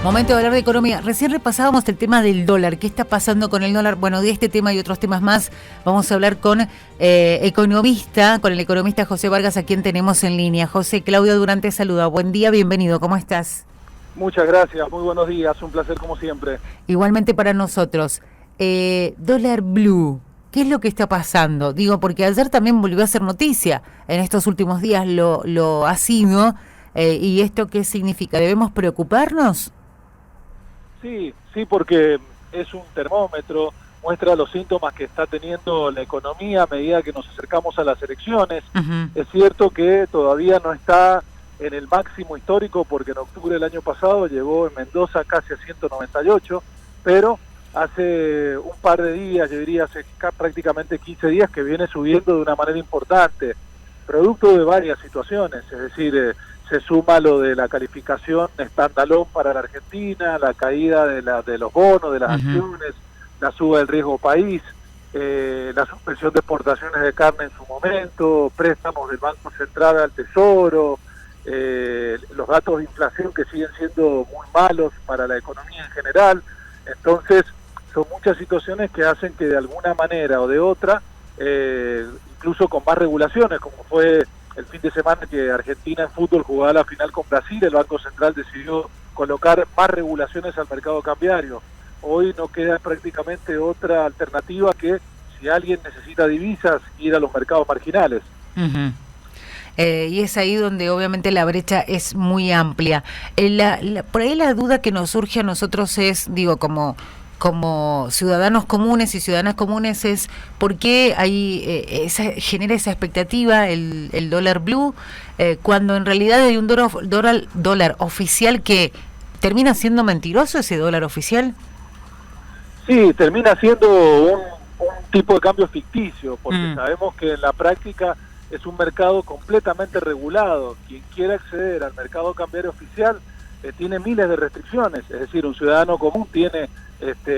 Momento de hablar de economía. Recién repasábamos el tema del dólar. ¿Qué está pasando con el dólar? Bueno, de este tema y otros temas más vamos a hablar con el economista José Vargas, a quien tenemos en línea. José, Claudia Durante saluda. Buen día, bienvenido. ¿Cómo estás? Muchas gracias, muy buenos días, un placer como siempre. Igualmente para nosotros. Dólar blue. ¿Qué es lo que está pasando? Digo, porque ayer también volvió a ser noticia. En estos últimos días lo ha sido. ¿Y esto qué significa? ¿Debemos preocuparnos? Sí, porque es un termómetro, muestra los síntomas que está teniendo la economía a medida que nos acercamos a las elecciones. Uh-huh. Es cierto que todavía no está en el máximo histórico porque en octubre del año pasado llegó en Mendoza casi a 198, pero hace un par de días, yo diría hace prácticamente 15 días que viene subiendo de una manera importante, producto de varias situaciones, es decir, se suma lo de la calificación standalone para la Argentina, la caída de los bonos, de las acciones, la suba del riesgo país, la suspensión de exportaciones de carne en su momento, préstamos del Banco Central al Tesoro, los datos de inflación que siguen siendo muy malos para la economía en general. Entonces, son muchas situaciones que hacen que de alguna manera o de otra, incluso con más regulaciones, como fue el fin de semana que Argentina en fútbol jugaba la final con Brasil, el Banco Central decidió colocar más regulaciones al mercado cambiario. Hoy no queda prácticamente otra alternativa que, si alguien necesita divisas, ir a los mercados marginales. Uh-huh. Y es ahí donde obviamente la brecha es muy amplia. Por ahí la duda que nos surge a nosotros es, digo, como ciudadanos comunes y ciudadanas comunes, es por qué genera esa expectativa el dólar blue, cuando en realidad hay un dólar oficial que termina siendo mentiroso, ese dólar oficial. Sí, termina siendo un tipo de cambio ficticio, porque sabemos que en la práctica es un mercado completamente regulado. Quien quiera acceder al mercado cambiario oficial tiene miles de restricciones, es decir, un ciudadano común tiene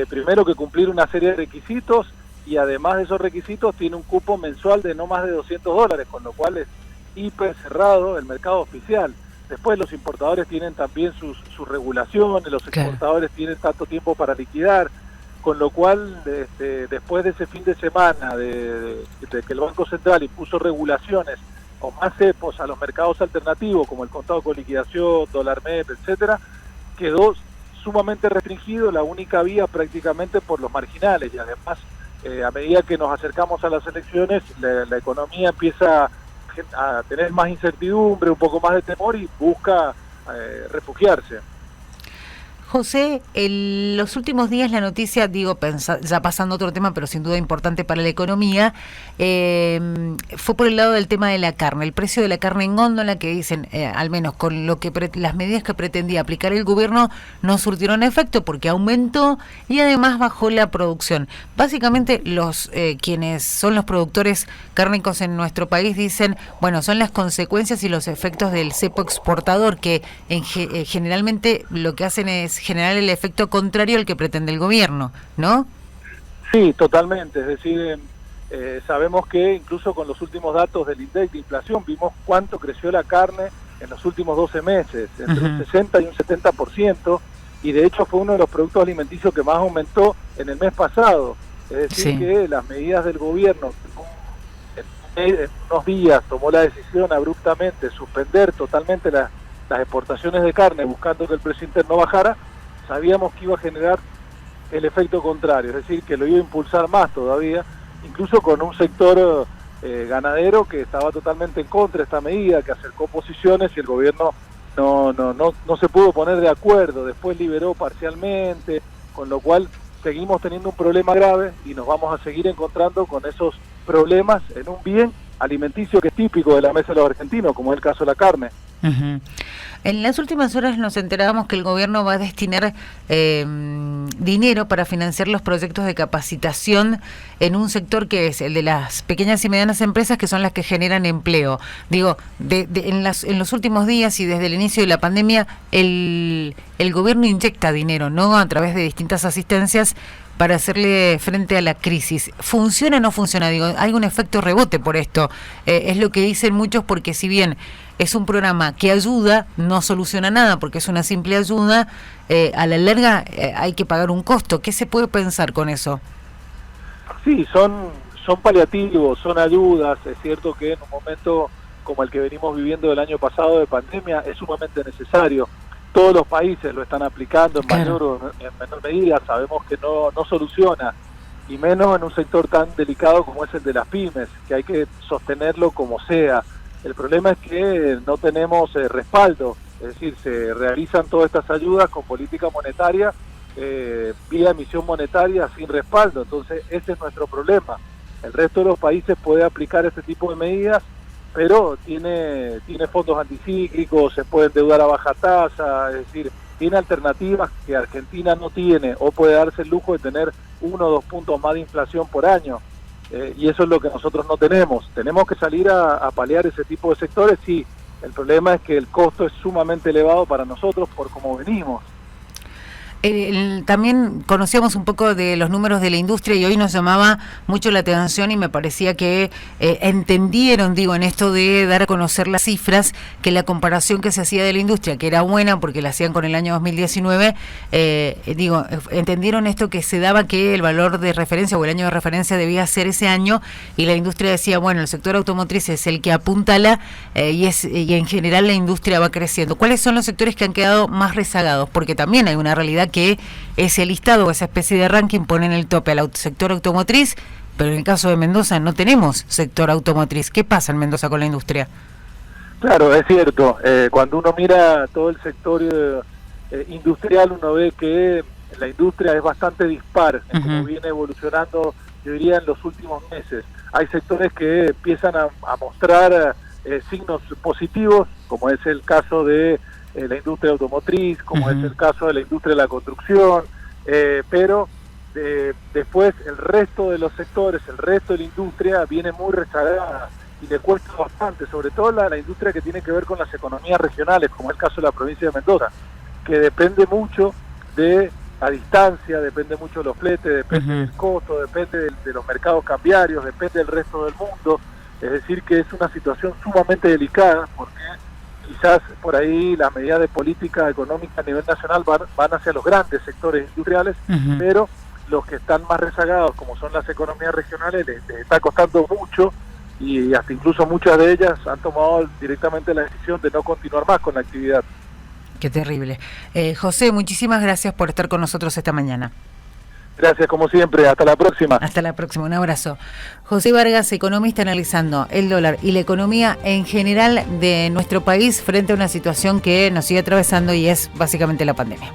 primero que cumplir una serie de requisitos, y además de esos requisitos tiene un cupo mensual de no más de $200, con lo cual es hiper cerrado el mercado oficial. Después los importadores tienen también sus regulaciones, los exportadores tienen tanto tiempo para liquidar, con lo cual después de ese fin de semana de que el Banco Central impuso regulaciones o más cepos a los mercados alternativos como el contado con liquidación, dólar MEP, etcétera, quedó sumamente restringido la única vía prácticamente por los marginales, y además a medida que nos acercamos a las elecciones la economía empieza a tener más incertidumbre, un poco más de temor, y busca refugiarse. José, en los últimos días la noticia, ya pasando a otro tema, pero sin duda importante para la economía, fue por el lado del tema de la carne, el precio de la carne en góndola, que dicen, al menos con lo que las medidas que pretendía aplicar el gobierno, no surtieron efecto porque aumentó y además bajó la producción. Básicamente quienes son los productores cárnicos en nuestro país dicen, bueno, son las consecuencias y los efectos del cepo exportador, que generalmente lo que hacen es generar el efecto contrario al que pretende el gobierno, ¿no? Sí, totalmente. Es decir, sabemos que incluso con los últimos datos del INDEC de inflación vimos cuánto creció la carne en los últimos 12 meses, entre un 60 y un 70%, y de hecho fue uno de los productos alimenticios que más aumentó en el mes pasado. Es decir, que las medidas del gobierno, en unos días tomó la decisión abruptamente de suspender totalmente las exportaciones de carne, buscando que el precio interno bajara. Sabíamos que iba a generar el efecto contrario, es decir, que lo iba a impulsar más todavía, incluso con un sector ganadero que estaba totalmente en contra de esta medida, que acercó posiciones y el gobierno no se pudo poner de acuerdo. Después liberó parcialmente, con lo cual seguimos teniendo un problema grave y nos vamos a seguir encontrando con esos problemas en un bien alimenticio que es típico de la mesa de los argentinos, como es el caso de la carne. Uh-huh. En las últimas horas nos enterábamos que el gobierno va a destinar dinero para financiar los proyectos de capacitación en un sector que es el de las pequeñas y medianas empresas, que son las que generan empleo. Digo, en los últimos días y desde el inicio de la pandemia, el gobierno inyecta dinero, ¿no?, a través de distintas asistencias para hacerle frente a la crisis. ¿Funciona o no funciona? Digo, hay un efecto rebote por esto. Es lo que dicen muchos, porque si bien es un programa que ayuda, no soluciona nada porque es una simple ayuda, a la larga hay que pagar un costo. ¿Qué se puede pensar con eso? Sí, son paliativos, son ayudas. Es cierto que en un momento como el que venimos viviendo del año pasado de pandemia es sumamente necesario. Todos los países lo están aplicando en mayor o en menor medida. Sabemos que no soluciona, y menos en un sector tan delicado como es el de las pymes, que hay que sostenerlo como sea. El problema es que no tenemos respaldo, es decir, se realizan todas estas ayudas con política monetaria, vía emisión monetaria sin respaldo. Entonces ese es nuestro problema. El resto de los países puede aplicar este tipo de medidas, pero tiene fondos anticíclicos, se puede endeudar a baja tasa, es decir, tiene alternativas que Argentina no tiene, o puede darse el lujo de tener 1 o 2 puntos más de inflación por año, y eso es lo que nosotros no tenemos. Tenemos que salir a paliar ese tipo de sectores. Sí, el problema es que el costo es sumamente elevado para nosotros por cómo venimos. También conocíamos un poco de los números de la industria y hoy nos llamaba mucho la atención y me parecía que entendieron, en esto de dar a conocer las cifras, que la comparación que se hacía de la industria, que era buena porque la hacían con el año 2019, entendieron esto, que se daba que el valor de referencia o el año de referencia debía ser ese año, y la industria decía, bueno, el sector automotriz es el que apuntala, y en general la industria va creciendo. ¿Cuáles son los sectores que han quedado más rezagados? Porque también hay una realidad que ese listado o esa especie de ranking pone en el tope al sector automotriz, pero en el caso de Mendoza no tenemos sector automotriz. ¿Qué pasa en Mendoza con la industria? Claro, es cierto. Cuando uno mira todo el sector industrial, uno ve que la industria es bastante dispar en cómo viene evolucionando, yo diría, en los últimos meses. Hay sectores que empiezan a mostrar signos positivos, como es el caso de la industria automotriz, como es el caso de la industria de la construcción, pero después el resto de los sectores, el resto de la industria viene muy rezagada y le cuesta bastante, sobre todo la industria que tiene que ver con las economías regionales, como es el caso de la provincia de Mendoza, que depende mucho de la distancia, depende mucho de los fletes, depende del costo, depende de los mercados cambiarios, depende del resto del mundo. Es decir, que es una situación sumamente delicada, porque quizás por ahí las medidas de política económica a nivel nacional van hacia los grandes sectores industriales, pero los que están más rezagados, como son las economías regionales, les está costando mucho, y hasta incluso muchas de ellas han tomado directamente la decisión de no continuar más con la actividad. Qué terrible. José, muchísimas gracias por estar con nosotros esta mañana. Gracias, como siempre. Hasta la próxima. Hasta la próxima. Un abrazo. José Vargas, economista, analizando el dólar y la economía en general de nuestro país frente a una situación que nos sigue atravesando, y es básicamente la pandemia.